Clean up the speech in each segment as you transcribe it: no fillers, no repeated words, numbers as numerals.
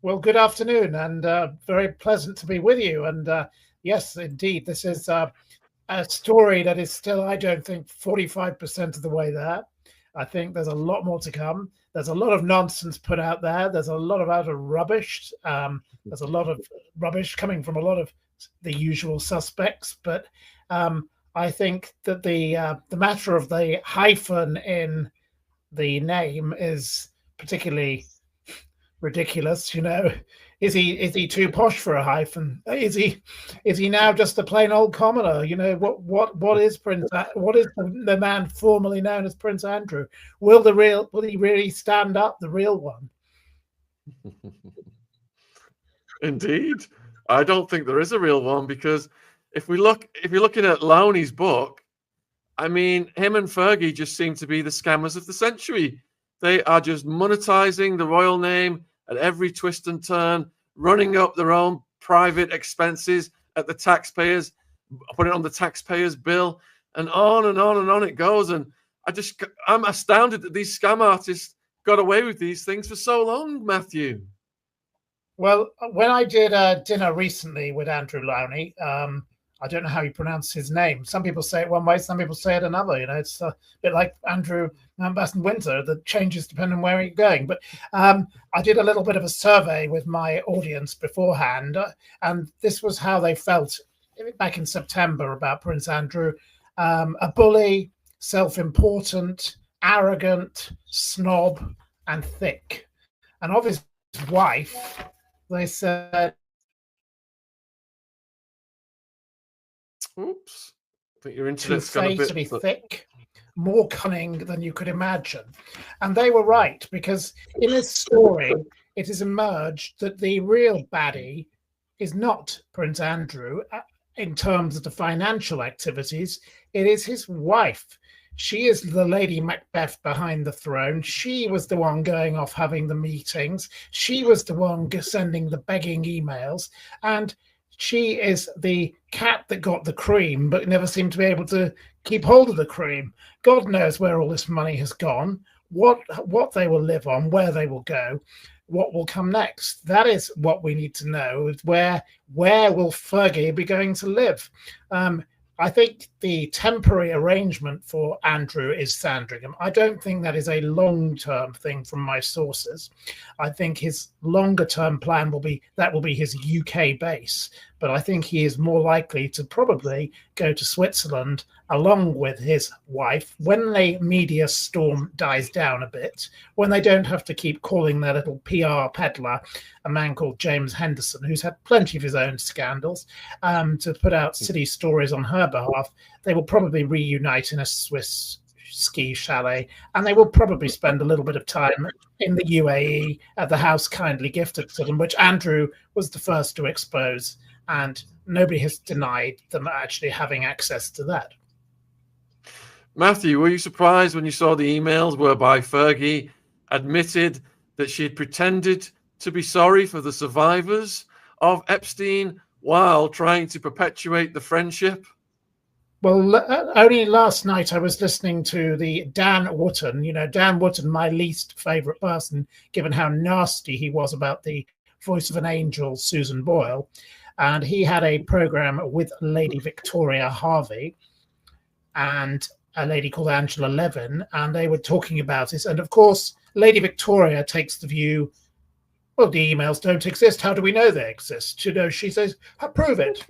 Well, good afternoon, and very pleasant to be with you. And yes, indeed, this is a story that is still, I don't think, 45% of the way there. I think there's a lot more to come. There's a lot of nonsense put out there. There's a lot of utter rubbish. There's a lot of rubbish coming from a lot of the usual suspects. But I think that the matter of the hyphen in the name is particularly ridiculous. Is he too posh for a hyphen? Is he now just a plain old commoner? What is what is the man formerly known as Prince Andrew? Will he really stand up, the real one? Indeed. I don't think there is a real one, because if you're looking at Lowney's book, I mean, him and Fergie just seem to be the scammers of the century. They are just monetizing the royal name at every twist and turn, running up their own private expenses at the taxpayers, putting it on the taxpayers' bill, and on and on and on it goes. And I'm astounded that these scam artists got away with these things for so long, Matthew. Well, when I did a dinner recently with Andrew Lowney, I don't know how you pronounce his name. Some people say it one way, some people say it another. It's a bit like Andrew Mountbatten Winter, that changes depending on where you're going. But I did a little bit of a survey with my audience beforehand, and this was how they felt back in September about Prince Andrew. A bully, self-important, arrogant, snob, and thick. And of his wife, they said, oops, I think your internet's gone a bit... to be thick, more cunning than you could imagine. And they were right, because in this story, it has emerged that the real baddie is not Prince Andrew in terms of the financial activities. It is his wife. She is the Lady Macbeth behind the throne. She was the one going off having the meetings. She was the one sending the begging emails. And she is the cat that got the cream, but never seemed to be able to keep hold of the cream. God knows where all this money has gone, what they will live on, where they will go, what will come next. That is what we need to know, is where will Fergie be going to live? I think the temporary arrangement for Andrew is Sandringham. I don't think that is a long-term thing from my sources. I think his longer-term plan will be his UK base, but I think he is more likely to probably go to Switzerland along with his wife when the media storm dies down a bit, when they don't have to keep calling their little PR peddler, a man called James Henderson, who's had plenty of his own scandals, to put out silly stories on her behalf. They will probably reunite in a Swiss ski chalet, and they will probably spend a little bit of time in the UAE at the house kindly gifted to them, which Andrew was the first to expose, and nobody has denied them actually having access to that. Matthew, were you surprised when you saw the emails whereby Fergie admitted that she had pretended to be sorry for the survivors of Epstein while trying to perpetuate the friendship? Well, only last night I was listening to the Dan Wootton. Dan Wootton, my least favourite person, given how nasty he was about the voice of an angel, Susan Boyle. And he had a programme with Lady Victoria Harvey and a lady called Angela Levin, and they were talking about it. And of course, Lady Victoria takes the view, well, the emails don't exist. How do we know they exist? She says, prove it.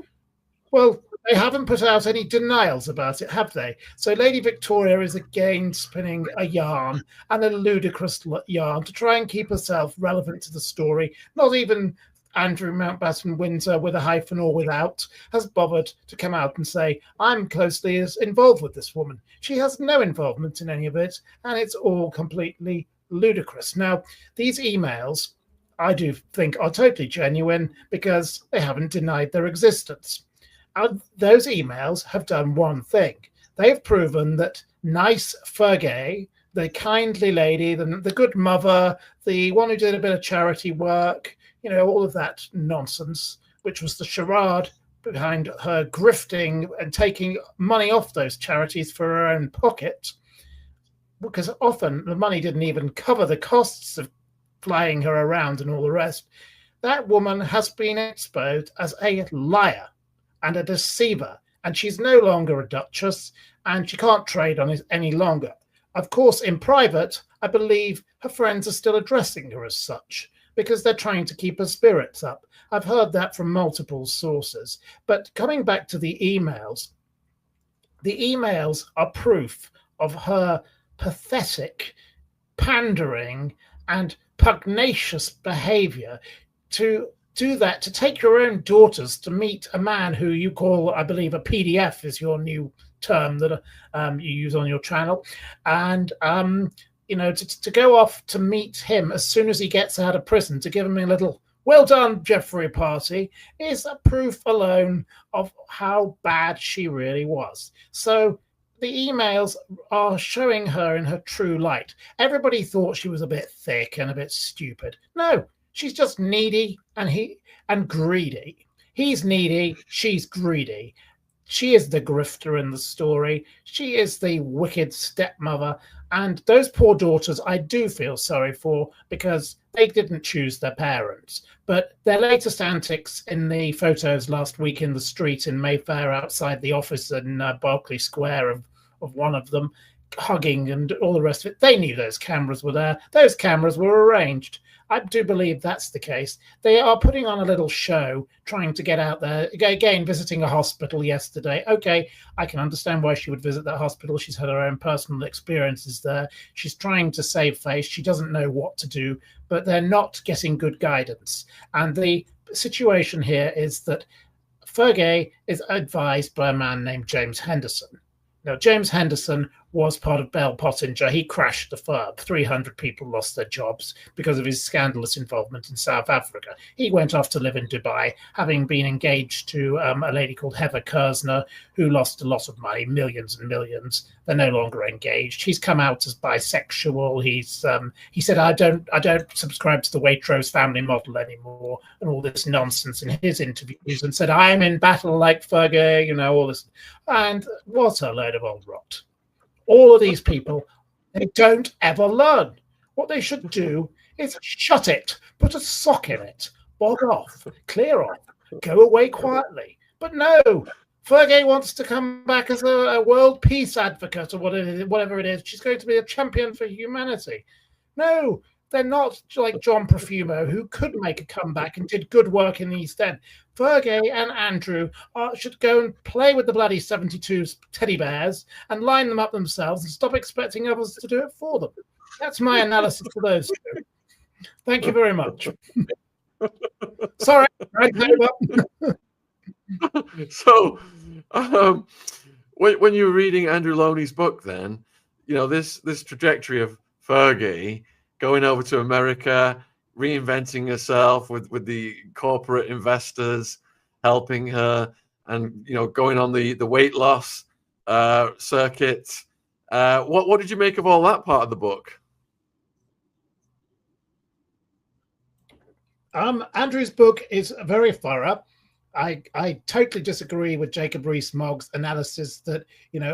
Well, they haven't put out any denials about it, have they? So Lady Victoria is again spinning a yarn, and a ludicrous yarn, to try and keep herself relevant to the story. Not even Andrew Mountbatten Winter, with a hyphen or without, has bothered to come out and say, I'm closely involved with this woman. She has no involvement in any of it, and it's all completely ludicrous. Now, these emails, I do think, are totally genuine because they haven't denied their existence. And those emails have done one thing. They have proven that nice Fergie, the kindly lady, the good mother, the one who did a bit of charity work, all of that nonsense, which was the charade behind her grifting and taking money off those charities for her own pocket, because often the money didn't even cover the costs of flying her around and all the rest. that woman has been exposed as a liar and a deceiver, and she's no longer a duchess, and she can't trade on it any longer. Of course, in private, I believe her friends are still addressing her as such because they're trying to keep her spirits up. I've heard that from multiple sources. But coming back to the emails are proof of her pathetic, pandering, and pugnacious behavior to do that, to take your own daughters to meet a man who you call, I believe, a PDF is your new term that you use on your channel, and to go off to meet him as soon as he gets out of prison, to give him a little "well done, Jeffrey" party, is a proof alone of how bad she really was. So the emails are showing her in her true light. Everybody thought she was a bit thick and a bit stupid. No, she's just needy and greedy. He's needy, she's greedy. She is the grifter in the story. She is the wicked stepmother. And those poor daughters, I do feel sorry for, because they didn't choose their parents. But their latest antics in the photos last week in the street in Mayfair outside the office in Berkeley Square of one of them, hugging and all the rest of it, they knew those cameras were there. Those cameras were arranged. I do believe that's the case. They are putting on a little show, trying to get out there. Again, visiting a hospital yesterday. Okay, I can understand why she would visit that hospital. She's had her own personal experiences there. She's trying to save face. She doesn't know what to do, but they're not getting good guidance. And the situation here is that Fergie is advised by a man named James Henderson. Now, James Henderson was part of Bell Pottinger. He crashed the firm. 300 people lost their jobs because of his scandalous involvement in South Africa. He went off to live in Dubai, having been engaged to a lady called Heather Kersner, who lost a lot of money, millions and millions. They're no longer engaged. He's come out as bisexual. He said, I don't subscribe to the Waitrose family model anymore, and all this nonsense in his interviews, and said, I'm in battle like Fergie, all this. And what a load of old rot. All of these people, they don't ever learn. What they should do is shut it, put a sock in it, bog off, clear off, go away quietly. But no, Fergie wants to come back as a world peace advocate or whatever it is. She's going to be a champion for humanity. No, they're not like John Profumo, who could make a comeback and did good work in the East End. Fergie and Andrew should go and play with the bloody 72 teddy bears and line them up themselves and stop expecting others to do it for them. That's my analysis for those two. Thank you very much. Sorry. So, when you were reading Andrew Loney's book, then, this trajectory of Fergie going over to America, reinventing herself with the corporate investors helping her, and going on the weight loss circuit. What did you make of all that part of the book? Andrew's book is very thorough. I totally disagree with Jacob Rees-Mogg's analysis that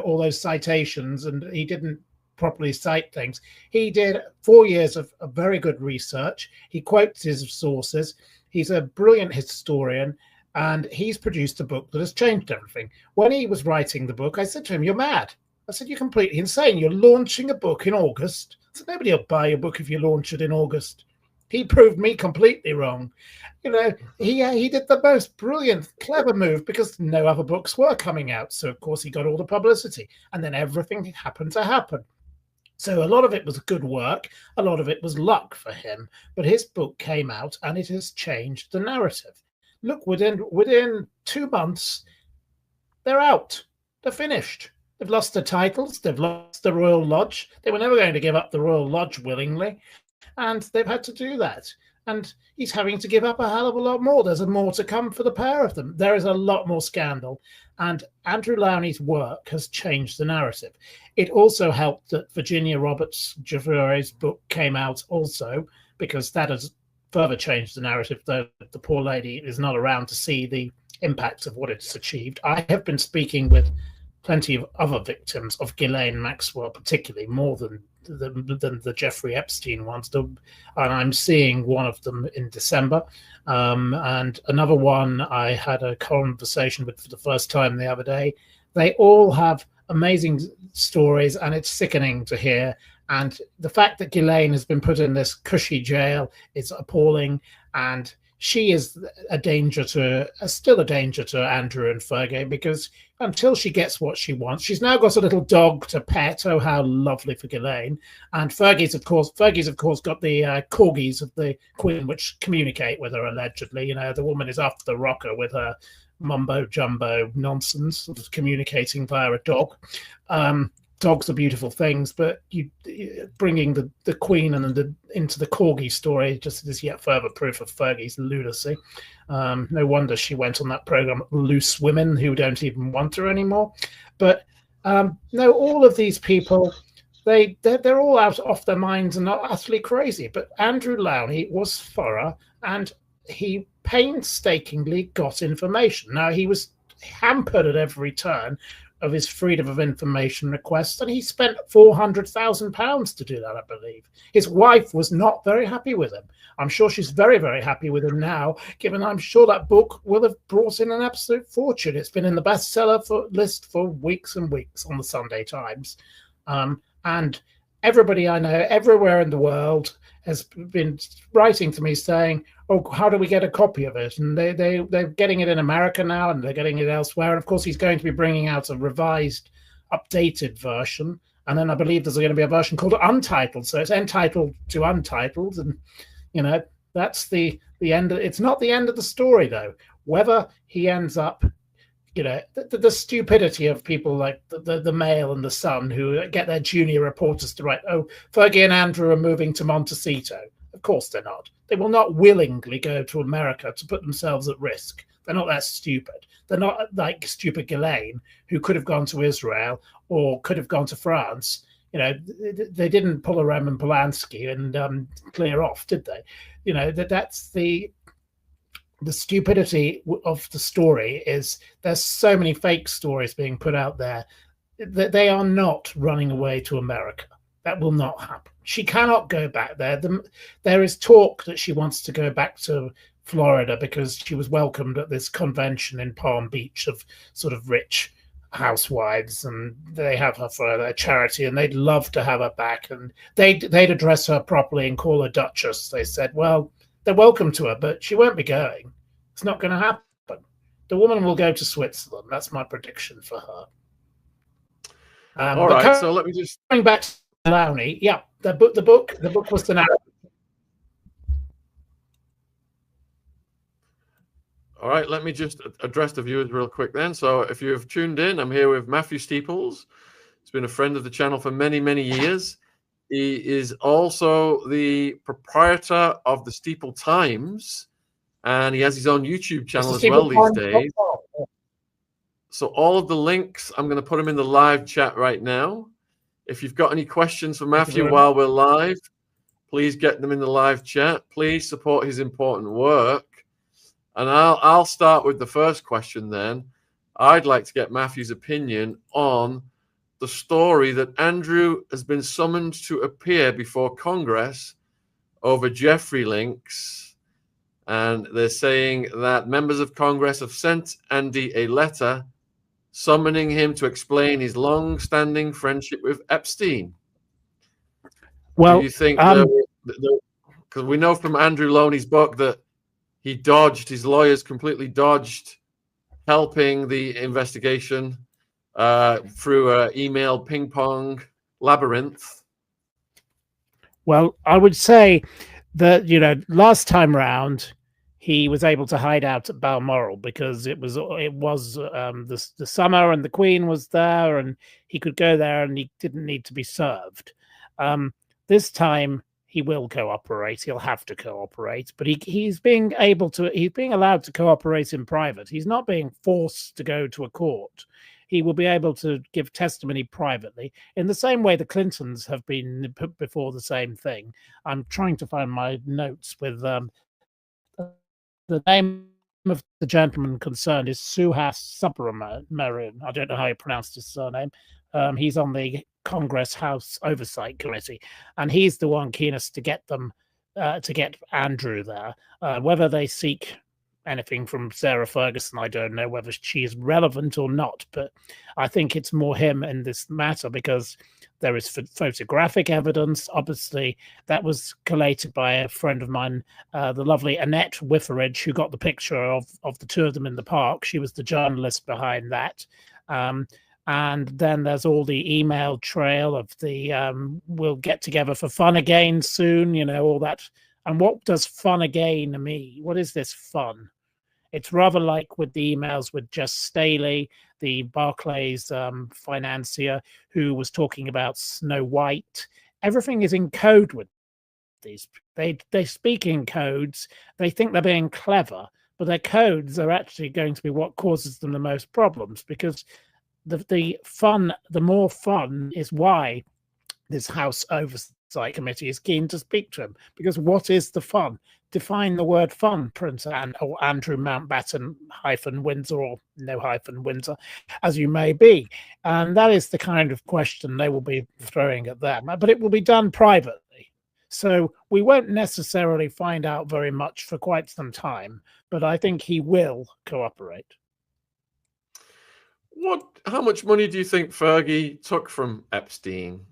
all those citations, and he didn't properly cite things. He did 4 years of very good research. He quotes his sources. He's a brilliant historian, and he's produced a book that has changed everything. When he was writing the book, I said to him, "You're mad." I said, "You're completely insane. You're launching a book in August." I said, "Nobody will buy your book if you launch it in August." He proved me completely wrong. He did the most brilliant, clever move because no other books were coming out. So, of course, he got all the publicity, and then everything happened to happen. So a lot of it was good work. A lot of it was luck for him. But his book came out and it has changed the narrative. Look, within 2 months, they're out. They're finished. They've lost their titles. They've lost the Royal Lodge. They were never going to give up the Royal Lodge willingly. And they've had to do that. And he's having to give up a hell of a lot more. There's more to come for the pair of them. There is a lot more scandal. And Andrew Lowney's work has changed the narrative. It also helped that Virginia Roberts Javier's book came out also, because that has further changed the narrative, though the poor lady is not around to see the impact of what it's achieved. I have been speaking with plenty of other victims of Ghislaine Maxwell, particularly more than the Jeffrey Epstein ones. And I'm seeing one of them in December, and another one I had a conversation with for the first time the other day. They all have amazing stories, and it's sickening to hear. And the fact that Ghislaine has been put in this cushy jail is appalling, and she is still a danger to Andrew and Fergie, because until she gets what she wants, she's now got a little dog to pet. Oh, how lovely for Ghislaine! And Fergie's of course got the corgis of the Queen, which communicate with her allegedly. You know, the woman is off the rocker with her mumbo jumbo nonsense, sort of communicating via a dog. Dogs are beautiful things, but bringing the Queen and into the corgi story just is yet further proof of Fergie's lunacy. No wonder she went on that program, Loose Women, who don't even want her anymore. But no, all of these people, they're all off their minds and not utterly crazy. But Andrew Lowney was thorough, and he painstakingly got information. Now, he was hampered at every turn of his freedom of information request, and he spent £400,000 to do that, I believe. His wife was not very happy with him. I'm sure she's very, very happy with him now, given I'm sure that book will have brought in an absolute fortune. It's been in the bestseller list for weeks and weeks on the Sunday Times. And everybody I know everywhere in the world has been writing to me saying, oh, how do we get a copy of it? And they're getting it in America now, and they're getting it elsewhere. And of course, he's going to be bringing out a revised, updated version. And then I believe there's going to be a version called Untitled. So it's entitled to Untitled. And, you know, that's the end. It's not the end of the story, though. Whether he ends up, you know, the stupidity of people like the Mail and the Sun, who get their junior reporters to write, oh, Fergie and Andrew are moving to Montecito. Of course they're not. They will not willingly go to America to put themselves at risk. They're not that stupid. They're not like stupid Ghislaine, who could have gone to Israel or could have gone to France. You know, they didn't pull a Roman Polanski and clear off, did they? You know, that's the stupidity of the story. Is there's so many fake stories being put out there that they are not running away to America. That will not happen. She cannot go back there. There is talk that she wants to go back to Florida because she was welcomed at this convention in Palm Beach of sort of rich housewives, and they have her for their charity, and they'd love to have her back, and they'd address her properly and call her Duchess. They said, well, they're welcome to her, but she won't be going. It's not going to happen. The woman will go to Switzerland. That's my prediction for her. All right, so let me just going back to Lowney. Yeah, the book was the narrative. All right, let me just address the viewers real quick then. So if you've tuned in, I'm here with Matthew Steeples. He's been a friend of the channel for many, many years. He is also the proprietor of the Steeple Times, and he has his own YouTube channel as well these days. So all of the links, I'm going to put them in the live chat right now. If you've got any questions for Matthew while we're live, please get them in the live chat. Please support his important work. And I'll start with the first question then. I'd like to get Matthew's opinion on the story that Andrew has been summoned to appear before Congress over Jeffrey links. And they're saying that members of Congress have sent Andy a letter summoning him to explain his long-standing friendship with Epstein. Well, do you think because we know from Andrew Lowney's book that his lawyers completely dodged helping the investigation through an email ping pong labyrinth? Well, I would say that, you know, last time round he was able to hide out at Balmoral because it was the summer and the Queen was there and he could go there and he didn't need to be served. This time he will cooperate. He'll have to cooperate, but he's being allowed to cooperate in private. He's not being forced to go to a court. He will be able to give testimony privately in the same way the Clintons have been put before the same thing. I'm trying to find my notes with the name of the gentleman concerned is Suhas Subramanian. I don't know how you pronounce his surname. He's on the Congress House Oversight Committee, and he's the one keenest to get them to get Andrew there. Whether they seek anything from Sarah Ferguson, I don't know whether she is relevant or not, but I think it's more him in this matter because there is photographic evidence. Obviously, that was collated by a friend of mine, the lovely Annette Wifferidge, who got the picture of the two of them in the park. She was the journalist behind that. And then there's all the email trail of the we'll get together for fun again soon, you know, all that. And what does fun again mean? What is this fun? It's rather like with the emails with Jess Staley, the Barclays financier, who was talking about Snow White. Everything is in code with these. They speak in codes. They think they're being clever, but their codes are actually going to be what causes them the most problems, because the more fun is why this House Oversight Committee is keen to speak to him, because what is the fun? Define the word fun, Prince or Andrew Mountbatten -Windsor or no -Windsor, as you may be. And that is the kind of question they will be throwing at them, but it will be done privately. So we won't necessarily find out very much for quite some time, but I think he will cooperate. How much money do you think Fergie took from Epstein?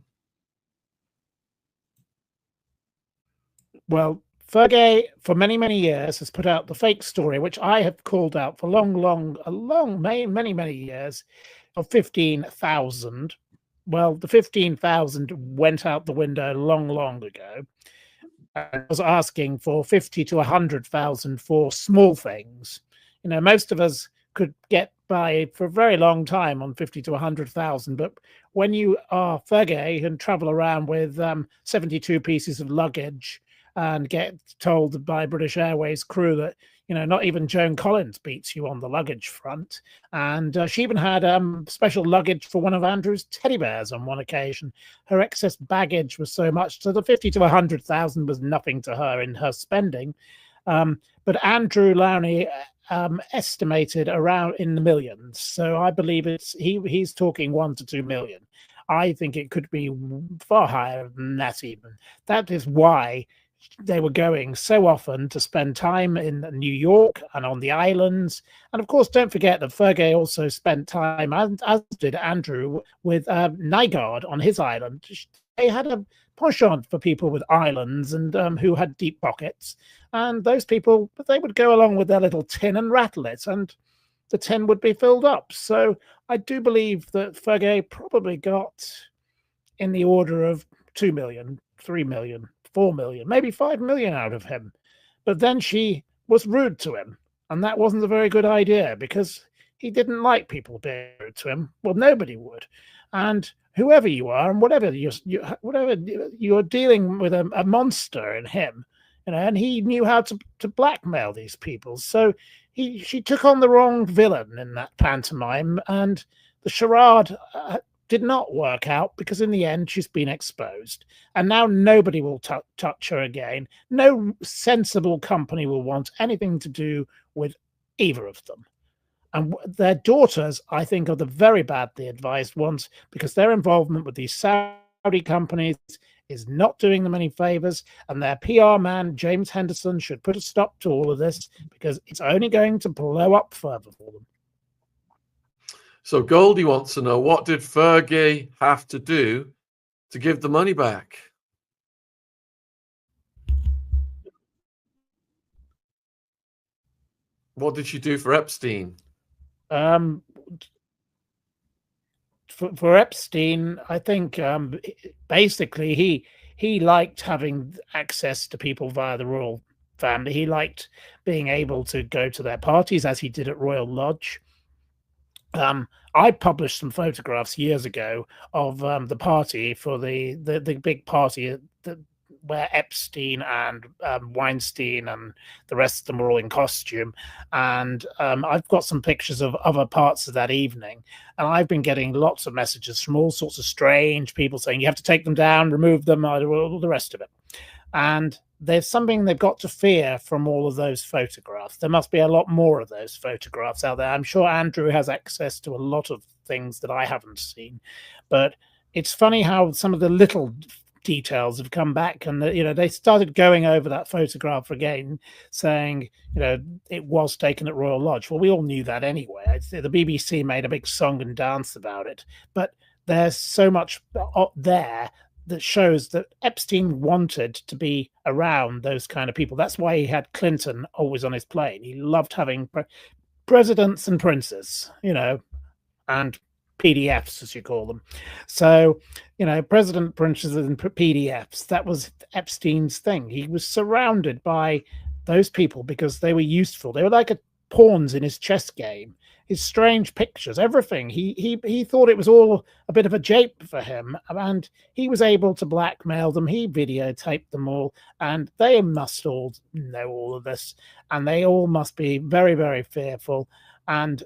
Well, Fergie, for many, many years, has put out the fake story, which I have called out for many years, of 15,000. Well, the 15,000 went out the window long ago. I was asking for 50 to 100,000 for small things. You know, most of us could get by for a very long time on 50 to 100,000, but when you are Fergie and travel around with 72 pieces of luggage and get told by British Airways crew that, you know, not even Joan Collins beats you on the luggage front. And she even had special luggage for one of Andrew's teddy bears on one occasion. Her excess baggage was so much, so the 50 to 100,000 was nothing to her in her spending. But Andrew Lowney estimated around in the millions. So I believe he's talking 1 to 2 million. I think it could be far higher than that even. That is why they were going so often to spend time in New York and on the islands. And of course, don't forget that Fergie also spent time, as did Andrew, with Nygaard on his island. They had a penchant for people with islands and who had deep pockets. And those people, they would go along with their little tin and rattle it, and the tin would be filled up. So I do believe that Fergie probably got in the order of 2 million, 3 million, 4 million, maybe 5 million out of him. But then she was rude to him, and that wasn't a very good idea because he didn't like people being rude to him. Well, nobody would. And whoever you are, and whatever you're dealing with a monster in him, you know, and he knew how to blackmail these people. So she took on the wrong villain in that pantomime, and the charade did not work out because in the end she's been exposed, and now nobody will touch her again. No sensible company will want anything to do with either of them. And their daughters, I think, are the very badly advised ones, because their involvement with these Saudi companies is not doing them any favors, and their PR man, James Henderson, should put a stop to all of this because it's only going to blow up further for them. So Goldie wants to know, what did Fergie have to do to give the money back? What did she do for Epstein? For Epstein, I think basically he liked having access to people via the royal family. He liked being able to go to their parties, as he did at Royal Lodge. I published some photographs years ago of the party for the big party where Epstein and Weinstein and the rest of them were all in costume. And I've got some pictures of other parts of that evening. And I've been getting lots of messages from all sorts of strange people saying you have to take them down, remove them, all the rest of it. And there's something they've got to fear from all of those photographs. There must be a lot more of those photographs out there. I'm sure Andrew has access to a lot of things that I haven't seen, but it's funny how some of the little details have come back, and they started going over that photograph again, saying it was taken at Royal Lodge. Well, we all knew that anyway. The BBC made a big song and dance about it, but there's so much there that shows that Epstein wanted to be around those kind of people. That's why he had Clinton always on his plane. He loved having presidents and princes, and PDFs, as you call them. So, president, princes, and PDFs, that was Epstein's thing. He was surrounded by those people because they were useful. They were like pawns in his chess game. His strange pictures, everything. He thought it was all a bit of a jape for him, and he was able to blackmail them. He videotaped them all, and they must all know all of this, and they all must be very, very fearful. And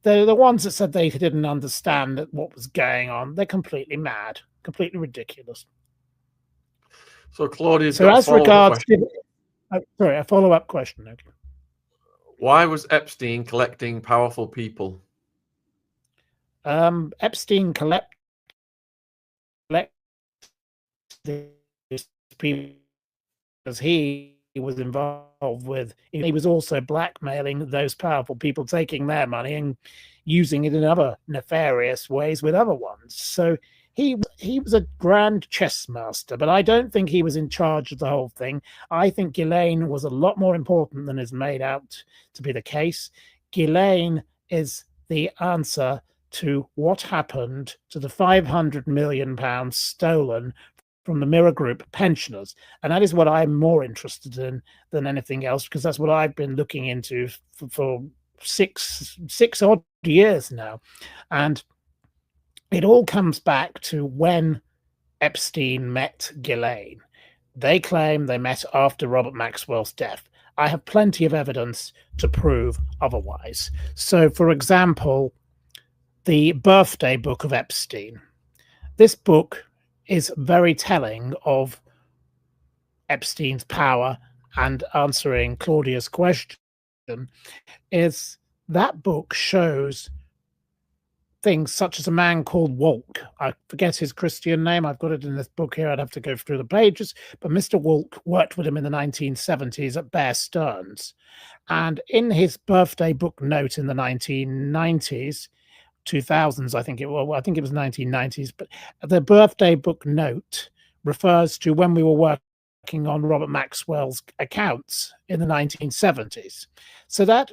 the ones that said they didn't understand what was going on, they're completely mad, completely ridiculous. So Claudia's so as regards a follow-up question. Okay. Why was Epstein collecting powerful people? Epstein collected these people because he was involved with. He was also blackmailing those powerful people, taking their money and using it in other nefarious ways with other ones. So he was a grand chess master, but I don't think he was in charge of the whole thing. I think Ghislaine was a lot more important than is made out to be the case. Ghislaine is the answer to what happened to the £500 million stolen from the Mirror Group pensioners. And that is what I'm more interested in than anything else, because that's what I've been looking into for six odd years now. And it all comes back to when Epstein met Ghislaine. They claim they met after Robert Maxwell's death. I have plenty of evidence to prove otherwise. So, for example, the birthday book of Epstein. This book is very telling of Epstein's power, and answering Claudia's question is that book shows things such as a man called Wolk. I forget his Christian name. I've got it in this book here. I'd have to go through the pages. But Mr. Wolk worked with him in the 1970s at Bear Stearns. And in his birthday book note in the 1990s, 2000s, I think it was 1990s, but the birthday book note refers to when we were working on Robert Maxwell's accounts in the 1970s. So that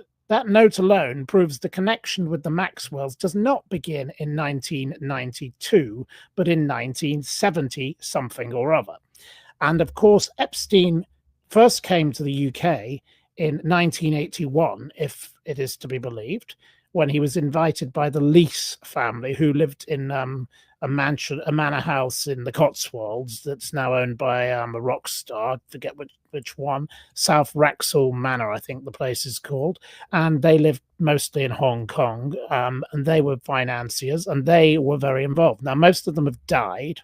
note alone proves the connection with the Maxwells does not begin in 1992, but in 1970 something or other. And of course, Epstein first came to the UK in 1981, if it is to be believed, when he was invited by the Leese family, who lived in a manor house in the Cotswolds that's now owned by a rock star. I forget which one. South Wraxall Manor, I think the place is called. And they lived mostly in Hong Kong, and they were financiers, and they were very involved. Now, most of them have died.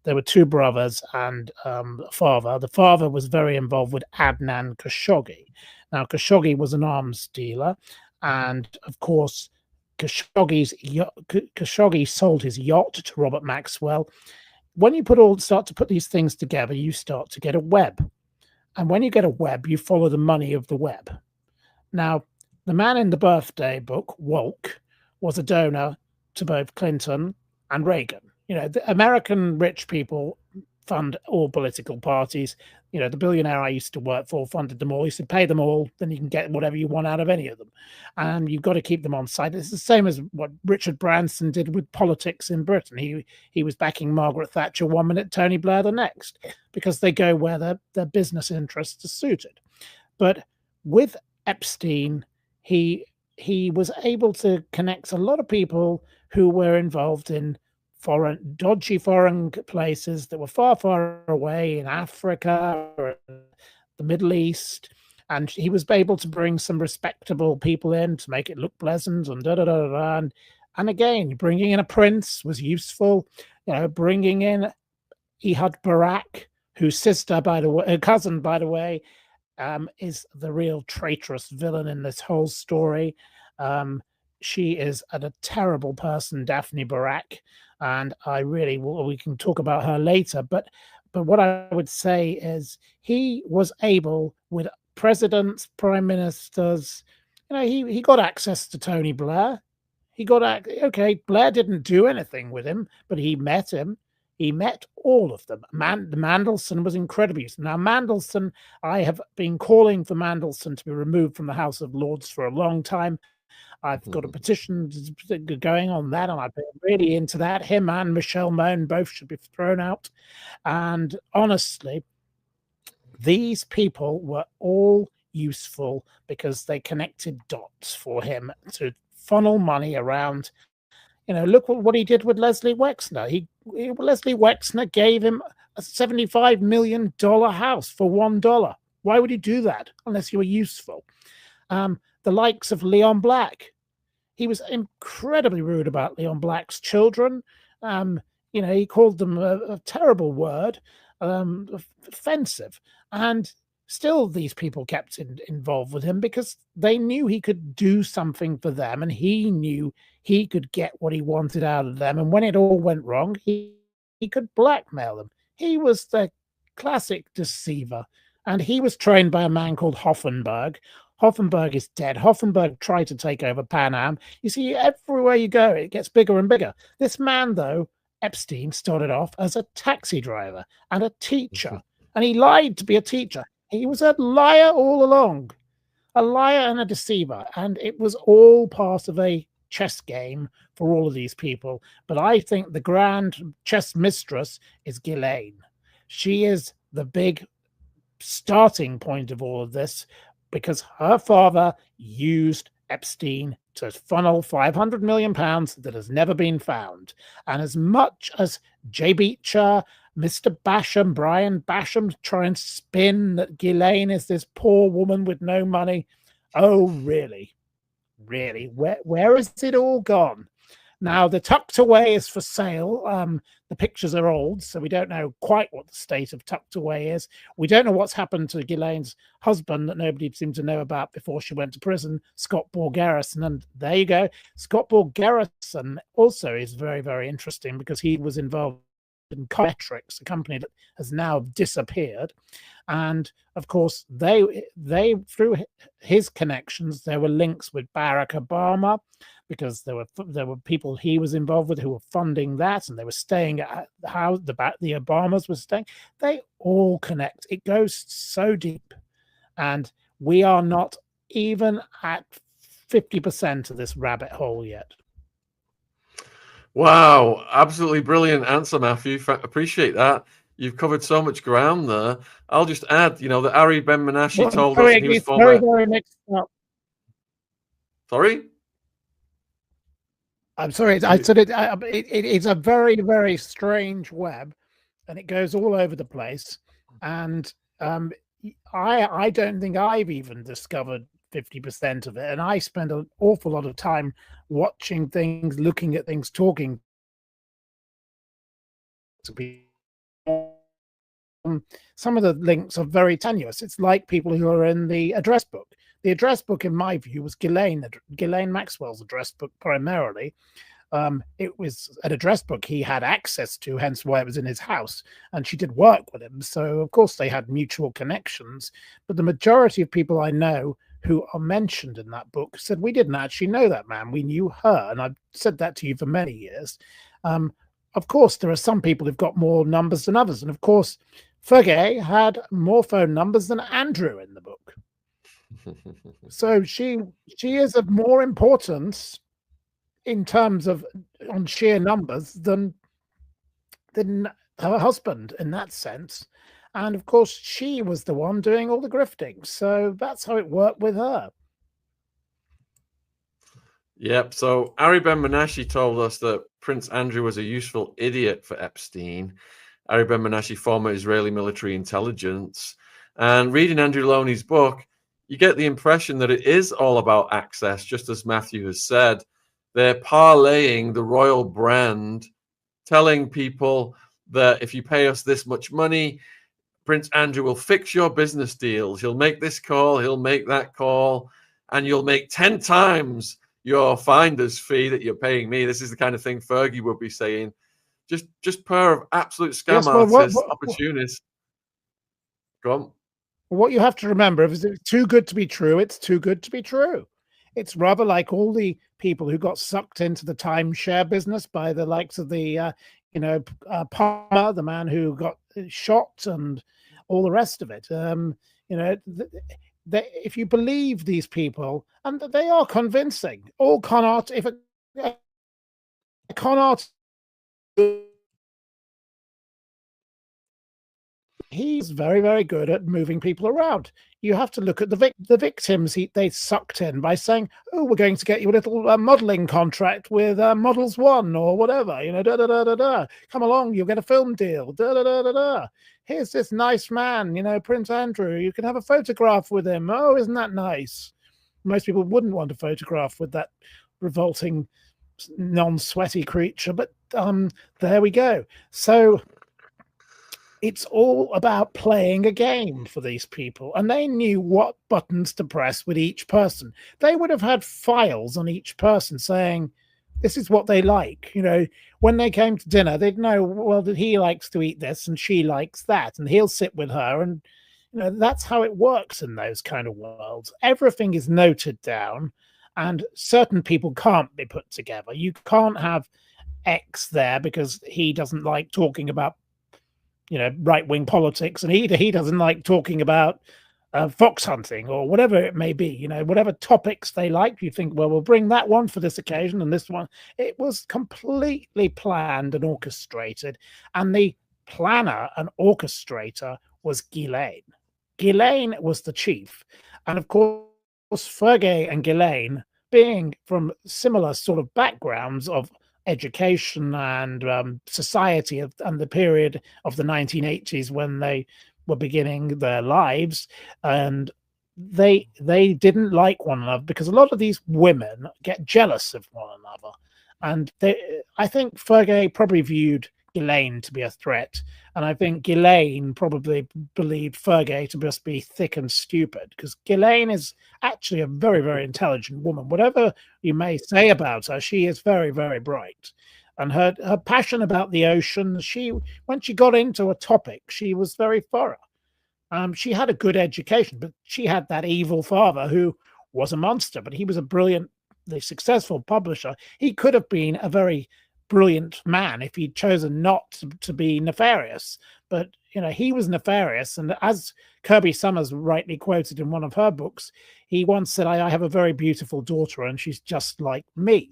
There were two brothers and a father. The father was very involved with Adnan Khashoggi. Now, Khashoggi was an arms dealer, and of course, Khashoggi sold his yacht to Robert Maxwell. When you start to put these things together, you start to get a web. And when you get a web, you follow the money of the web. Now, the man in the birthday book, Wolk, was a donor to both Clinton and Reagan. The American rich people fund all political parties. The billionaire I used to work for funded them all. He said, pay them all, then you can get whatever you want out of any of them. And you've got to keep them on side. It's the same as what Richard Branson did with politics in Britain. He was backing Margaret Thatcher one minute, Tony Blair the next, because they go where their business interests are suited. But with Epstein, he was able to connect a lot of people who were involved in dodgy foreign places that were far, far away in Africa or the Middle East. And he was able to bring some respectable people in to make it look pleasant and da-da-da-da-da. And again, bringing in a prince was useful. Bringing in Ehud Barak whose sister, by the way, cousin, by the way, is the real traitorous villain in this whole story. She is a terrible person, Daphne Barak, and I really we can talk about her later. But what I would say is he was able, with presidents, prime ministers, he got access to Tony Blair. He got okay. Blair didn't do anything with him, but he met him. He met all of them. Mandelson was incredibly useful. Now, Mandelson, I have been calling for Mandelson to be removed from the House of Lords for a long time. I've got a petition going on that, and I've been really into that. Him and Michelle Mone both should be thrown out. And honestly, these people were all useful because they connected dots for him to funnel money around. Look what he did with Leslie Wexner. Leslie Wexner gave him a $75 million house for $1. Why would he do that unless you were useful? The likes of Leon Black. He was incredibly rude about Leon Black's children. He called them a terrible word, offensive. And still these people kept involved with him because they knew he could do something for them, and he knew he could get what he wanted out of them. And when it all went wrong, he could blackmail them. He was the classic deceiver, and he was trained by a man called Hoffenberg. Hoffenberg is dead. Hoffenberg tried to take over Pan Am. You see, everywhere you go, it gets bigger and bigger. This man, though, Epstein, started off as a taxi driver and a teacher, and he lied to be a teacher. He was a liar all along, a liar and a deceiver, and it was all part of a chess game for all of these people. But I think the grand chess mistress is Ghislaine. She is the big starting point of all of this, because her father used Epstein to funnel £500 million that has never been found. And as much as Jay Beecher, Mr. Basham, Brian Basham, try and spin that Ghislaine is this poor woman with no money, oh, really? Really? Where has it all gone? Now, the Tucked Away is for sale. The pictures are old, so we don't know quite what the state of Tucked Away is. We don't know what's happened to Ghislaine's husband that nobody seemed to know about before she went to prison, Scott Ball Garrison. And there you go. Scott Ball Garrison also is very, very interesting because he was involved in Metrics, a company that has now disappeared. And of course, they through his connections, there were links with Barack Obama, because there were people he was involved with who were funding that, and they were staying at how the Obamas were staying. They all connect. It goes so deep, and we are not even at 50% of this rabbit hole yet. Wow, absolutely brilliant answer, Matthew. Appreciate that. You've covered so much ground there. I'll just add, that Ari Ben Menashe told us he was very, very mixed up. Sorry? I'm sorry. I said it's a very, very strange web, and it goes all over the place. And I don't think I've even discovered 50% of it. And I spend an awful lot of time watching things, looking at things, talking to people. Some of the links are very tenuous. It's like people who are in the address book. The address book, in my view, was Ghislaine Maxwell's address book primarily. It was an address book he had access to, hence why it was in his house. And she did work with him. So, of course, they had mutual connections. But the majority of people I know who are mentioned in that book said, we didn't actually know that man. We knew her. And I've said that to you for many years. Of course, there are some people who've got more numbers than others. And, of course, Fergie had more phone numbers than Andrew in the book. So she is of more importance in terms of on sheer numbers than her husband in that sense. And of course, she was the one doing all the grifting. So that's how it worked with her. Yep. So Ari Ben Menashe told us that Prince Andrew was a useful idiot for Epstein. Ari Ben Menashe, former Israeli military intelligence. And reading Andrew Loney's book, you get the impression that it is all about access, just as Matthew has said. They're parlaying the royal brand, telling people that if you pay us this much money, Prince Andrew will fix your business deals. He'll make this call, he'll make that call, and you'll make 10 times your finder's fee that you're paying me. This is the kind of thing Fergie would be saying. Just pair of absolute scam artists, opportunists. Go on. What you have to remember is, if it's too good to be true, it's too good to be true. It's rather like all the people who got sucked into the timeshare business by the likes of the, Palmer, the man who got shot, and all the rest of it. If you believe these people, and they are convincing, all con art. If a con art, he's very, very good at moving people around. You have to look at the victims they sucked in by saying, "Oh, we're going to get you a little modeling contract with Models One or whatever. Come along, you'll get a film deal. Here's this nice man, Prince Andrew. You can have a photograph with him. Oh, isn't that nice?" Most people wouldn't want a photograph with that revolting, non-sweaty creature, but there we go. So it's all about playing a game for these people, and they knew what buttons to press with each person. They would have had files on each person saying, this is what they like. When they came to dinner, they'd know, well, that he likes to eat this and she likes that, and he'll sit with her. And that's how it works in those kind of worlds. Everything is noted down, and certain people can't be put together. You can't have X there because he doesn't like talking about right-wing politics, and he doesn't like talking about fox hunting or whatever it may be. Whatever topics they like, you think, well, we'll bring that one for this occasion and this one. It was completely planned and orchestrated, and the planner and orchestrator was Ghislaine. Ghislaine was the chief, and of course Fergie and Ghislaine, being from similar sort of backgrounds of education and society and the period of the 1980s when they were beginning their lives, and they didn't like one another because a lot of these women get jealous of one another, and I think Fergie probably viewed Ghislaine to be a threat, and I think Ghislaine probably believed Fergie to just be thick and stupid, because Ghislaine is actually a very, very intelligent woman. Whatever you may say about her, she is very, very bright. And her passion about the ocean, when she got into a topic, she was very thorough. She had a good education, but she had that evil father who was a monster, but he was a brilliantly successful publisher. He could have been a very brilliant man if he'd chosen not to be nefarious, but he was nefarious. And as Kirby Summers rightly quoted in one of her books, he once said, I have a very beautiful daughter and she's just like me.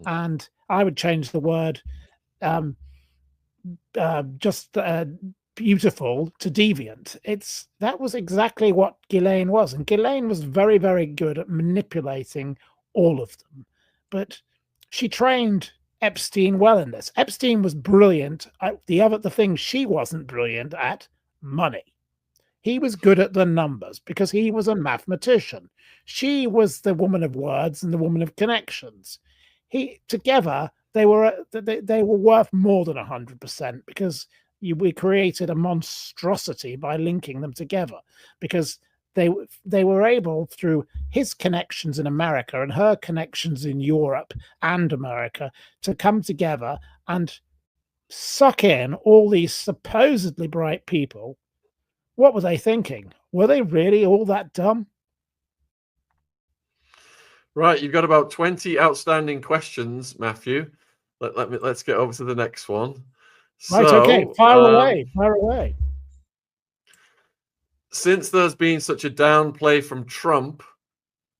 And I would change the word beautiful to deviant. That was exactly what Ghislaine was, and Ghislaine was very, very good at manipulating all of them. But she trained Epstein well in this. Epstein was brilliant at the thing she wasn't brilliant at: money. He was good at the numbers because he was a mathematician. She was the woman of words and the woman of connections. Together they were worth more than 100%, because we created a monstrosity by linking them together, because they were able, through his connections in America and her connections in Europe and America, to come together and suck in all these supposedly bright people. What were they thinking? Were they really all that dumb? Right, you've got about 20 outstanding questions, Matthew. Let's get over to the next one. Right, okay, fire away. Since there's been such a downplay from Trump,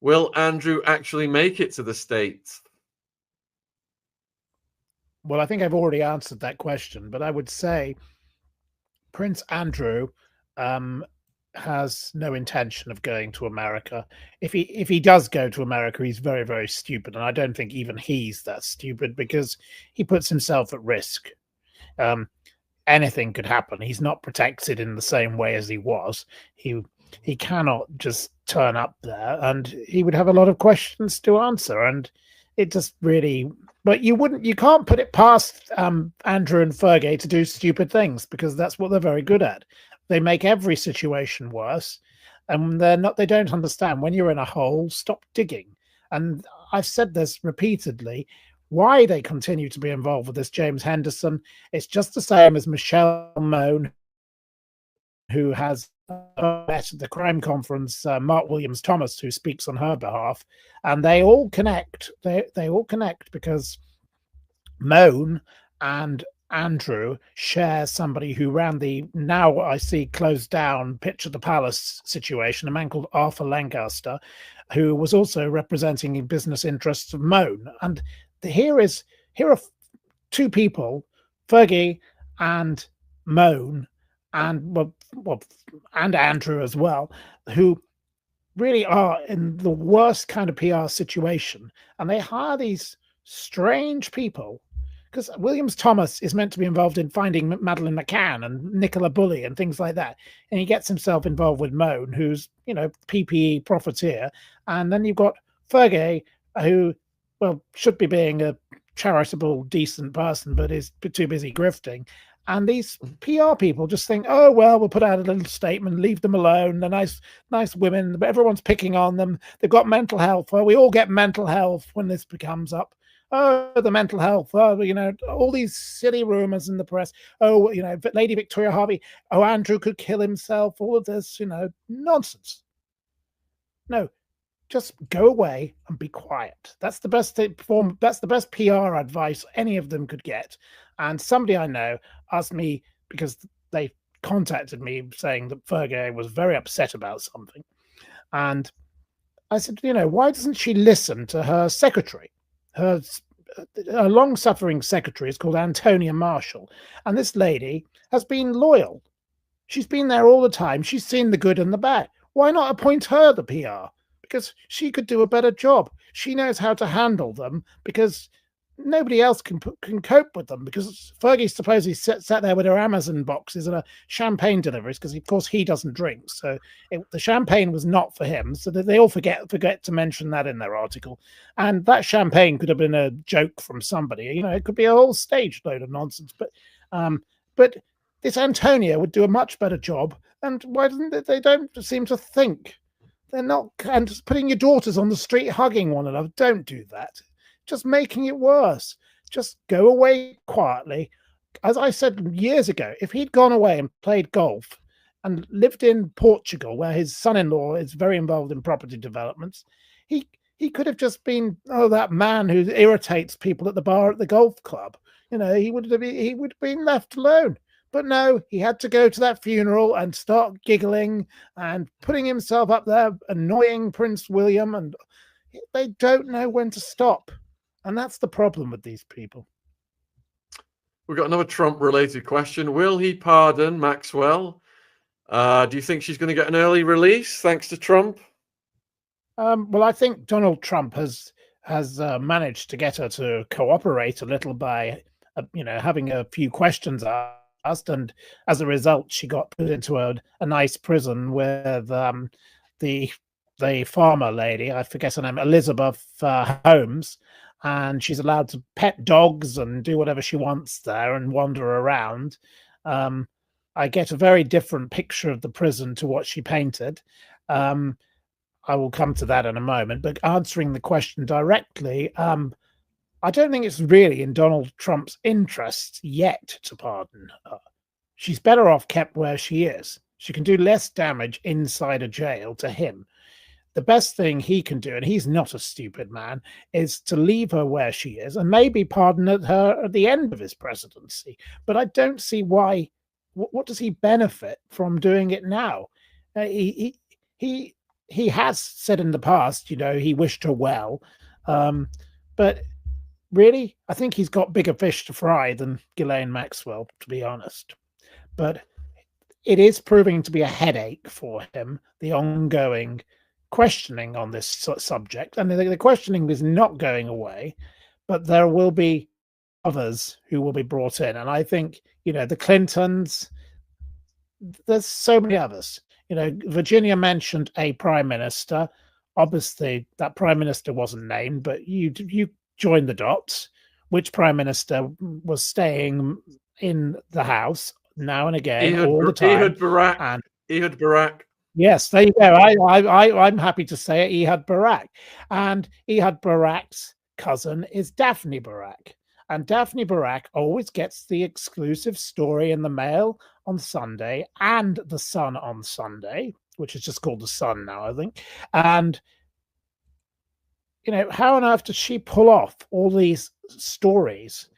will Andrew actually make it to the States? Well, I think I've already answered that question, but I would say Prince Andrew has no intention of going to America. If he does go to America, he's very, very stupid, and I don't think even he's that stupid, because he puts himself at risk. Anything could happen. He's not protected in the same way as he was. He cannot just turn up there, and he would have a lot of questions to answer, and it just really. But you can't put it past Andrew and Fergie to do stupid things, because that's what they're very good at. They make every situation worse, and they don't understand when you're in a hole, stop digging. And I've said this repeatedly. Why they continue to be involved with this James Henderson, it's just the same as Michelle Mone, who has met at the crime conference Mark Williams Thomas, who speaks on her behalf, and they all connect. They all connect because Mone and Andrew share somebody who ran the now I see closed down Pitch of the Palace situation, a man called Arthur Lancaster, who was also representing the business interests of Mone. And here are two people, Fergie and Mone, and and Andrew as well, who really are in the worst kind of PR situation, and they hire these strange people because Williams Thomas is meant to be involved in finding Madeleine McCann and Nicola Bulley and things like that, and he gets himself involved with Mone, who's PPE profiteer, and then you've got Fergie, who should be being a charitable, decent person, but is too busy grifting. And these PR people just think, oh, well, we'll put out a little statement, leave them alone. They're nice women, but everyone's picking on them. They've got mental health. Well, we all get mental health when this comes up. Oh, the mental health. Oh, all these silly rumors in the press. Oh, Lady Victoria Harvey. Oh, Andrew could kill himself. All of this, nonsense. No, just go away and be quiet. That's the best form. That's the best PR advice any of them could get. And somebody I know asked me, because they contacted me saying that Fergie was very upset about something. And I said, why doesn't she listen to her secretary? Her long-suffering secretary is called Antonia Marshall. And this lady has been loyal. She's been there all the time. She's seen the good and the bad. Why not appoint her the PR? Because she could do a better job. She knows how to handle them because nobody else can cope with them, because Fergie supposedly sat there with her Amazon boxes and her champagne deliveries, because of course he doesn't drink, so the champagne was not for him, so that they all forget to mention that in their article. And that champagne could have been a joke from somebody, it could be a whole stage load of nonsense, but this Antonia would do a much better job. And why doesn't they don't seem to think? They're not. And just putting your daughters on the street hugging one another, don't do that. Just making it worse. Just go away quietly. As I said years ago, if he'd gone away and played golf and lived in Portugal, where his son-in-law is very involved in property developments, he could have just been that man who irritates people at the bar at the golf club. He would have been left alone. But no, he had to go to that funeral and start giggling and putting himself up there, annoying Prince William, and they don't know when to stop. And that's the problem with these people. We've got another Trump-related question. Will he pardon Maxwell? Do you think she's going to get an early release thanks to Trump? Well, I think Donald Trump has managed to get her to cooperate a little by, having a few questions asked, and as a result, she got put into a nice prison with the farmer lady, I forget her name, Elizabeth Holmes, and she's allowed to pet dogs and do whatever she wants there and wander around. I get a very different picture of the prison to what she painted. I will come to that in a moment, but answering the question directly, I don't think it's really in Donald Trump's interest yet to pardon her. She's better off kept where she is. She can do less damage inside a jail to him. The best thing he can do, and he's not a stupid man, is to leave her where she is and maybe pardon her at the end of his presidency. But I don't see why. What does he benefit from doing it now? He has said in the past, he wished her well, but really, I think he's got bigger fish to fry than Ghislaine Maxwell, to be honest. But it is proving to be a headache for him, the ongoing questioning on this subject. And the questioning is not going away, but there will be others who will be brought in. And I think, the Clintons, there's so many others. Virginia mentioned a prime minister. Obviously, that prime minister wasn't named, but you join the dots. Which prime minister was staying in the House? now and again, all the time. Ehud Barak. Yes, there you go. I'm happy to say it. Ehud Barak, and Ehud Barak's cousin is Daphne Barak, and Daphne Barak always gets the exclusive story in the Mail on Sunday and the Sun on Sunday, which is just called the Sun now, I think. And how on earth does she pull off all these stories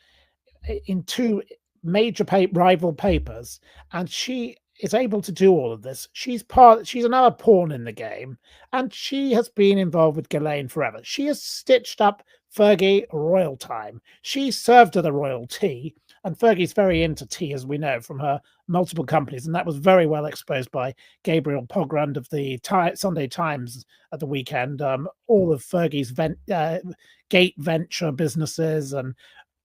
in two major rival papers, and she is able to do all of this? She's another pawn in the game, and she has been involved with Ghislaine forever. She has stitched up Fergie royal time. She served her the royal tea, and Fergie's very into tea, as we know from her multiple companies, and that was very well exposed by Gabriel Pogrund of the Sunday Times at the weekend. All of Fergie's Gate Venture businesses, and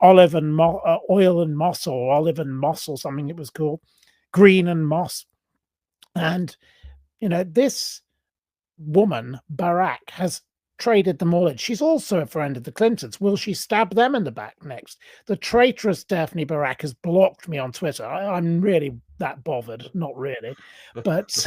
Oil and Moss, or Olive and Moss, or something it was called, Green and Moss. And this woman Barak has traded them all in. She's also a friend of the Clintons. Will she stab them in the back next? The traitorous Daphne Barak has blocked me on Twitter. I'm really that bothered, not really, but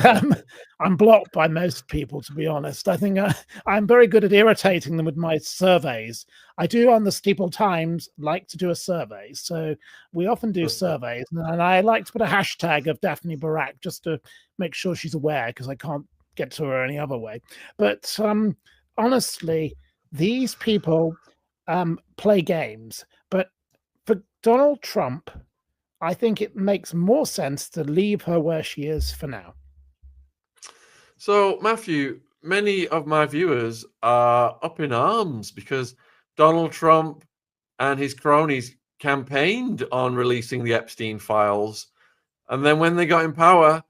I'm blocked by most people, to be honest. I think I'm very good at irritating them with my surveys. I do, on the Steeples Times, like to do a survey, so we often do surveys, and I like to put a hashtag of Daphne Barak just to make sure she's aware, because I can't get to her any other way. But honestly, these people play games. But for Donald Trump, I think it makes more sense to leave her where she is for now. So, Matthew, many of my viewers are up in arms because Donald Trump and his cronies campaigned on releasing the Epstein files. And then when they got in power,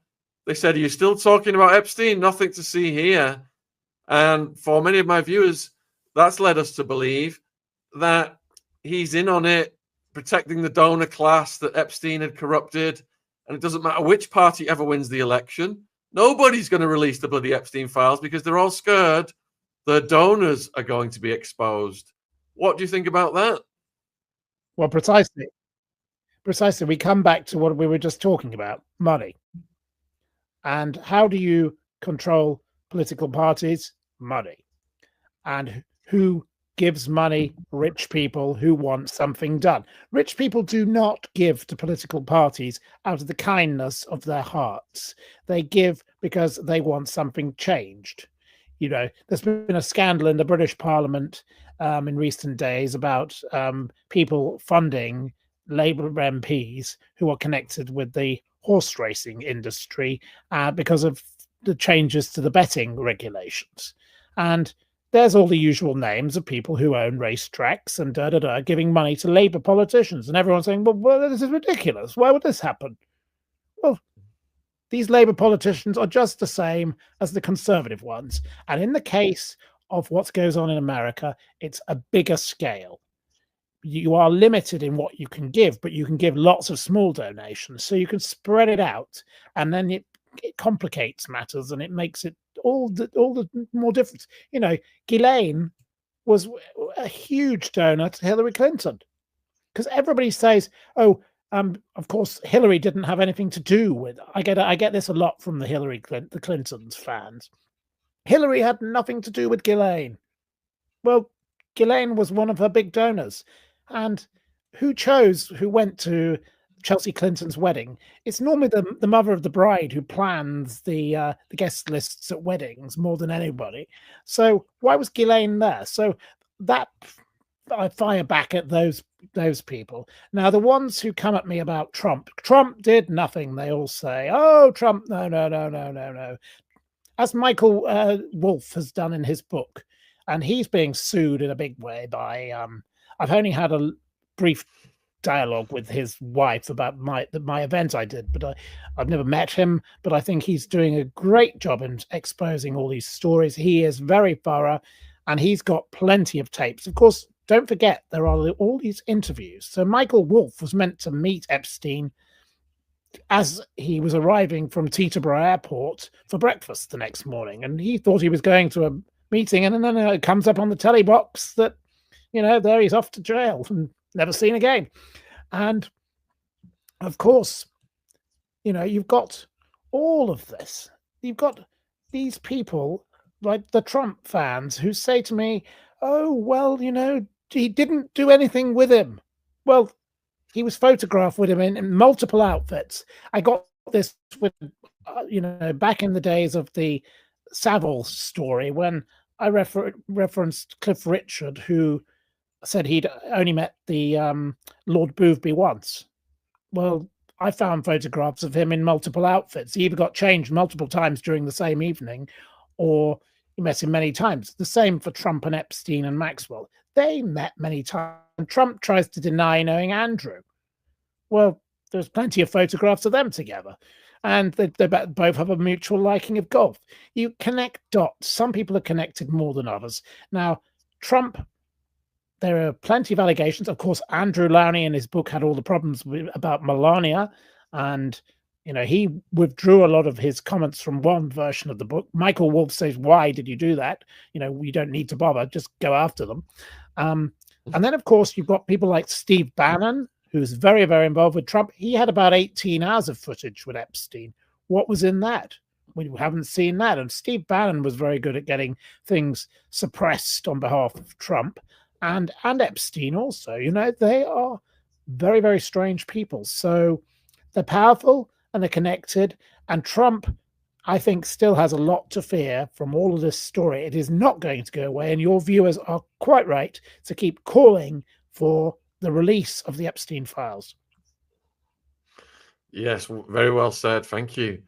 they said, "Are you still talking about Epstein? Nothing to see here." And for many of my viewers, that's led us to believe that he's in on it, protecting the donor class that Epstein had corrupted. And it doesn't matter which party ever wins the election. Nobody's going to release the bloody Epstein files because they're all scared the donors are going to be exposed. What do you think about that? Well, precisely. We come back to what we were just talking about, money. And how do you control political parties? Money. And who gives money? Rich people who want something done. Rich people do not give to political parties out of the kindness of their hearts. They give because they want something changed. There's been a scandal in the British Parliament in recent days about people funding Labour MPs who are connected with the horse racing industry because of the changes to the betting regulations. And there's all the usual names of people who own racetracks and giving money to Labour politicians. And everyone's saying, well, this is ridiculous. Why would this happen? Well, these Labour politicians are just the same as the Conservative ones. And in the case of what goes on in America, it's a bigger scale. You are limited in what you can give, but you can give lots of small donations. So you can spread it out, and then it complicates matters, and it makes it all the more difference. Ghislaine was a huge donor to Hillary Clinton, because everybody says, of course, Hillary didn't have anything to do with it. I get this a lot from the Clintons fans. Hillary had nothing to do with Ghislaine. Well, Ghislaine was one of her big donors. And who went to Chelsea Clinton's wedding? It's normally the mother of the bride who plans the guest lists at weddings more than anybody. So why was Ghislaine there? So that I fire back at those people. Now, the ones who come at me about Trump did nothing. They all say, "Oh, Trump, no." As Michael Wolff has done in his book, and he's being sued in a big way by. I've only had a brief dialogue with his wife about my event I did, but I've never met him. But I think he's doing a great job in exposing all these stories. He is very thorough, and he's got plenty of tapes. Of course, don't forget there are all these interviews. So Michael Wolff was meant to meet Epstein as he was arriving from Teterboro Airport for breakfast the next morning, and he thought he was going to a meeting, and then it comes up on the telly box that there he's off to jail and never seen again. And of course, you've got all of this. You've got these people like the Trump fans who say to me, "Oh, well, he didn't do anything with him." Well, he was photographed with him in multiple outfits. I got this with, back in the days of the Savile story when I referenced Cliff Richard, who said he'd only met the Lord Boothby once. Well, I found photographs of him in multiple outfits. He either got changed multiple times during the same evening, or he met him many times. The same for Trump and Epstein and Maxwell. They met many times. Trump tries to deny knowing Andrew. Well, there's plenty of photographs of them together. And they both have a mutual liking of golf. You connect dots. Some people are connected more than others. Now, Trump, there are plenty of allegations. Of course, Andrew Lowney in his book had all the problems about Melania. And, he withdrew a lot of his comments from one version of the book. Michael Wolff says, "Why did you do that? We don't need to bother. Just go after them." And then, of course, you've got people like Steve Bannon, who's very, very involved with Trump. He had about 18 hours of footage with Epstein. What was in that? We haven't seen that. And Steve Bannon was very good at getting things suppressed on behalf of Trump and Epstein also. They are very, very strange people. So they're powerful and they're connected. And Trump, I think, still has a lot to fear from all of this story. It is not going to go away. And your viewers are quite right to keep calling for the release of the Epstein files. Yes, very well said. Thank you.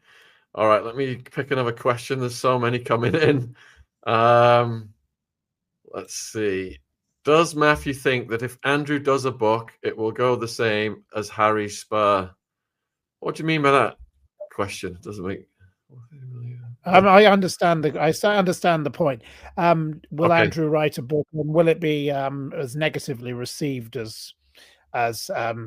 All right, let me pick another question. There's so many coming in. Let's see. Does Matthew think that if Andrew does a book, it will go the same as Harry's Spur? What do you mean by that question? Doesn't make. I understand the point. Will Andrew write a book, and will it be as negatively received as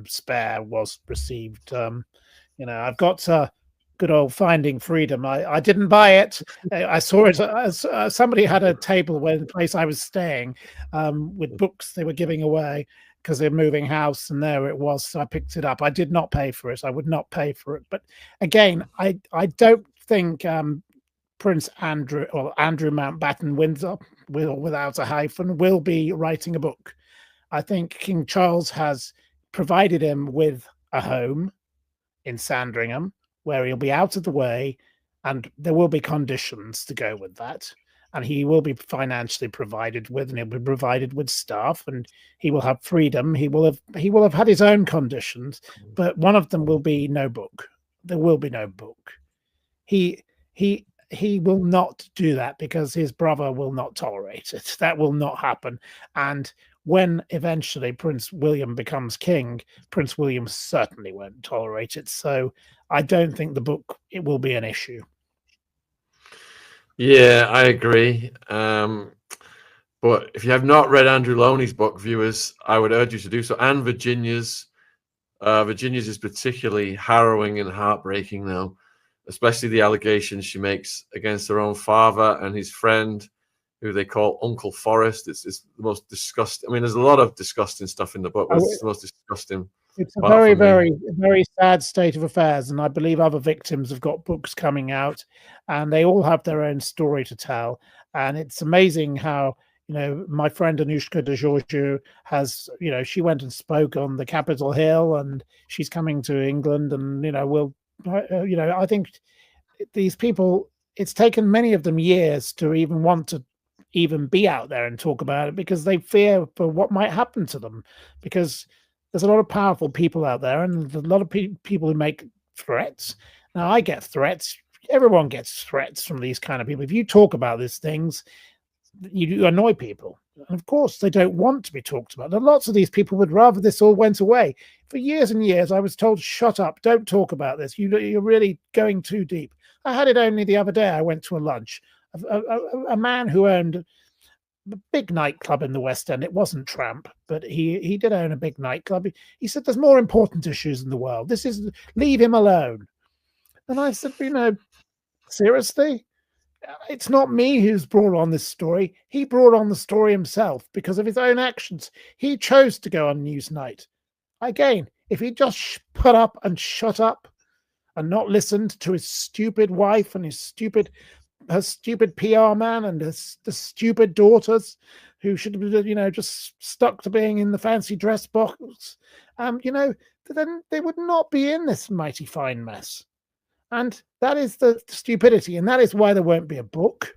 Spare was received? I've got good old Finding Freedom. I didn't buy it. I saw it as somebody had a table where the place I was staying with books they were giving away because they're moving house, and there it was. So I picked it up. I did not pay for it. I would not pay for it. But again, I don't think Prince Andrew or Andrew Mountbatten Windsor, with or without a hyphen, will be writing a book. I think King Charles has provided him with a home in Sandringham where he'll be out of the way, and there will be conditions to go with that. And he will be financially provided with, and he'll be provided with staff, and he will have freedom. He will have had his own conditions, but one of them will be no book. There will be no book. He will not do that because his brother will not tolerate it. That will not happen. And when eventually Prince William becomes king, Prince William certainly won't tolerate it. So I don't think it will be an issue. Yeah, I agree. But if you have not read Andrew Lowney's book, viewers, I would urge you to do so. And Virginia's is particularly harrowing and heartbreaking now, especially the allegations she makes against her own father and his friend, who they call Uncle Forrest. It's the most disgusting. I mean, there's a lot of disgusting stuff in the book, but it's the most disgusting. It's a very, very, very sad state of affairs, and I believe other victims have got books coming out, and they all have their own story to tell. And it's amazing how, my friend Anushka de Georgiou has, she went and spoke on the Capitol Hill, and she's coming to England, and I think these people, it's taken many of them years to even want to even be out there and talk about it, because they fear for what might happen to them, because there's a lot of powerful people out there, and there's a lot of people who make threats. Now, I get threats. Everyone gets threats from these kind of people. If you talk about these things, you annoy people. And of course, they don't want to be talked about. And lots of these people would rather this all went away. For years and years, I was told, shut up, don't talk about this. You're really going too deep. I had it only the other day. I went to a lunch. A man who owned a big nightclub in the West End. It wasn't Tramp, but he did own a big nightclub. He said, there's more important issues in the world. Leave him alone. And I said, seriously? It's not me who's brought on this story. He brought on the story himself because of his own actions. He chose to go on Newsnight. Again, if he just put up and shut up, and not listened to his stupid wife and her stupid PR man and the stupid daughters who should have been, just stuck to being in the fancy dress box, then they would not be in this mighty fine mess. And that is the stupidity. And that is why there won't be a book,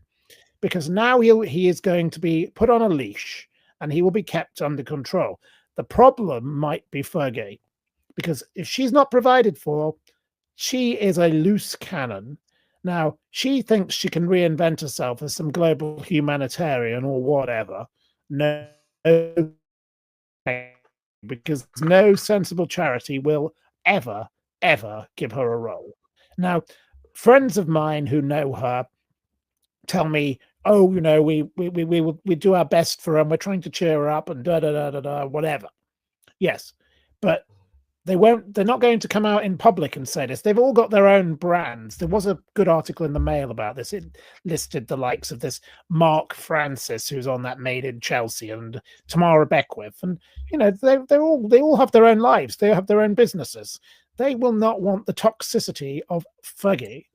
because now he is going to be put on a leash and he will be kept under control. The problem might be Fergie, because if she's not provided for, she is a loose cannon. Now, she thinks she can reinvent herself as some global humanitarian or whatever. No, because no sensible charity will ever, ever give her a role. Now, friends of mine who know her tell me, oh, we do our best for her and we're trying to cheer her up and whatever. Yes, but they're not going to come out in public and say this. They've all got their own brands. There was a good article in the Mail about this. It listed the likes of this Mark Francis, who's on that Made in Chelsea, and Tamara Beckwith. And, they all have their own lives. They have their own businesses. They will not want the toxicity of Fergie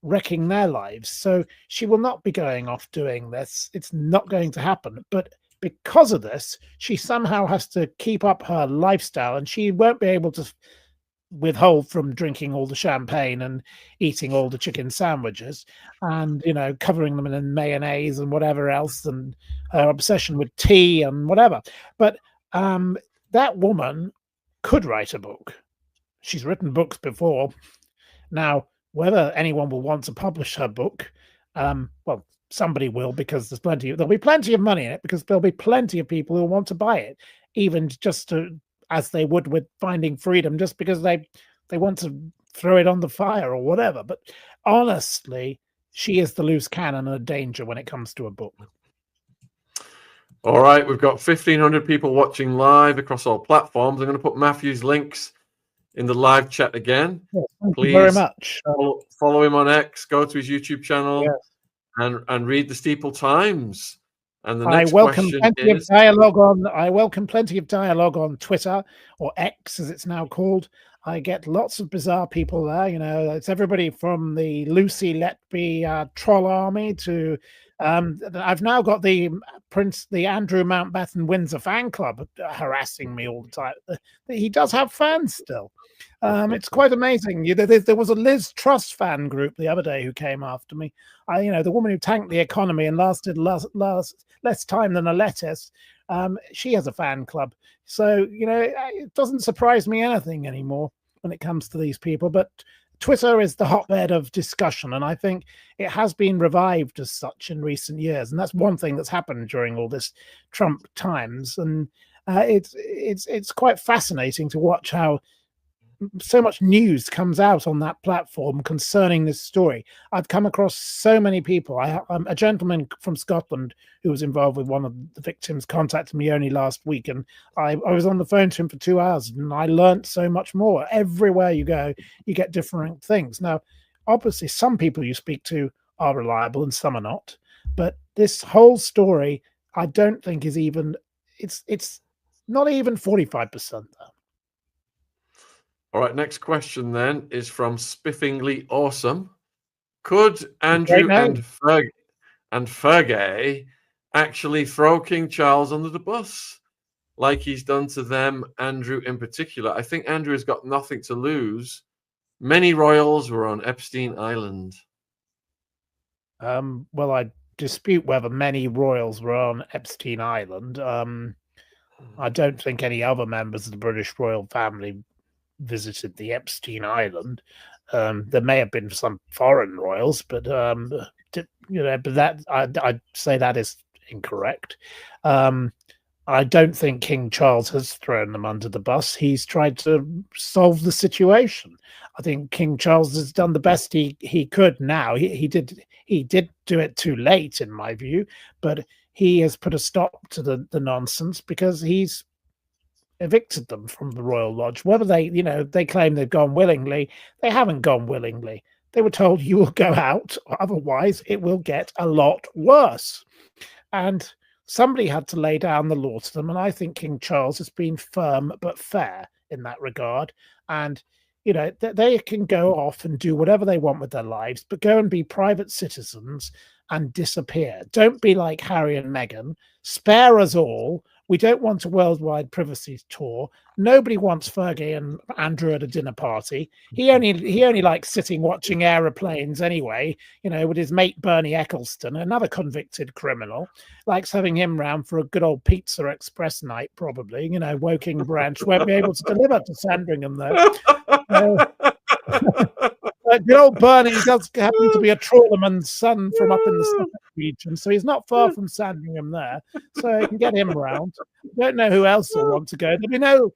wrecking their lives. So she will not be going off doing this. It's not going to happen. But because of this, she somehow has to keep up her lifestyle, and she won't be able to withhold from drinking all the champagne and eating all the chicken sandwiches and, covering them in mayonnaise and whatever else, and her obsession with tea and whatever. But that woman could write a book. She's written books before. Now, whether anyone will want to publish her book, well, somebody will, because there'll be plenty of money in it, because there'll be plenty of people who want to buy it, even just as they would with Finding Freedom, just because they want to throw it on the fire or whatever. But honestly, she is the loose cannon and a danger when it comes to a book. All right, we've got 1,500 people watching live across all platforms. I'm going to put Matthew's links in the live chat again. Yes, thank Please you very much. Follow him on X, go to his YouTube channel. Yes. And read the Steeple Times. And the I next welcome question plenty is... I welcome plenty of dialogue on Twitter, or X as it's now called. I get lots of bizarre people there. It's everybody from the Lucy Letby troll army to I've now got the Andrew Mountbatten Windsor fan club harassing me all the time. He does have fans still. It's quite amazing. There was a Liz Truss fan group the other day who came after me. The woman who tanked the economy and lasted less time than a lettuce. She has a fan club. So, it doesn't surprise me anything anymore when it comes to these people. But Twitter is the hotbed of discussion, and I think it has been revived as such in recent years. And that's one thing that's happened during all this Trump times. And it's quite fascinating to watch how so much news comes out on that platform concerning this story. I've come across so many people. A gentleman from Scotland who was involved with one of the victims contacted me only last week, and I was on the phone to him for 2 hours, and I learnt so much more. Everywhere you go, you get different things. Now, obviously, some people you speak to are reliable and some are not, but this whole story, I don't think is even, it's not even 45% there. All right, next question then is from Spiffingly Awesome. Could Andrew and Fergie actually throw King Charles under the bus like he's done to them, Andrew in particular? I think Andrew has got nothing to lose. Many royals were on Epstein Island. Well, I dispute whether many royals were on Epstein Island. I don't think any other members of the British royal family visited the Epstein Island. There may have been some foreign royals, but but that I'd say that is incorrect. I don't think King Charles has thrown them under the bus. He's tried to solve the situation. I think King Charles has done the best he could. Now he did do it too late, in my view, but he has put a stop to the nonsense because he's evicted them from the Royal Lodge. Whether they claim they've gone willingly, they haven't gone willingly. They were told, you will go out, otherwise it will get a lot worse. And somebody had to lay down the law to them, and I think King Charles has been firm but fair in that regard. And You know, they can go off and do whatever they want with their lives, but go and be private citizens and disappear. Don't be like Harry and Meghan. Spare us all. We don't want a worldwide privacy tour. Nobody wants Fergie and Andrew at a dinner party. He only likes sitting watching aeroplanes anyway, you know, with his mate Bernie Ecclestone, another convicted criminal. Likes having him round for a good old Pizza Express night, probably. You know, Woking branch won't be able to deliver to Sandringham, though. Good old Bernie does happen to be a trawlerman's son from up in the Suffolk region, so he's not far from Sandringham there. So you can get him round. Don't know who else will want to go. There'll be no.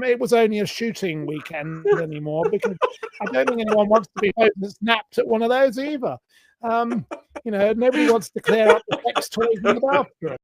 It was only a shooting weekend anymore, because I don't think anyone wants to be snapped at one of those either. You know, nobody wants to clear up the sex toys in the bathroom.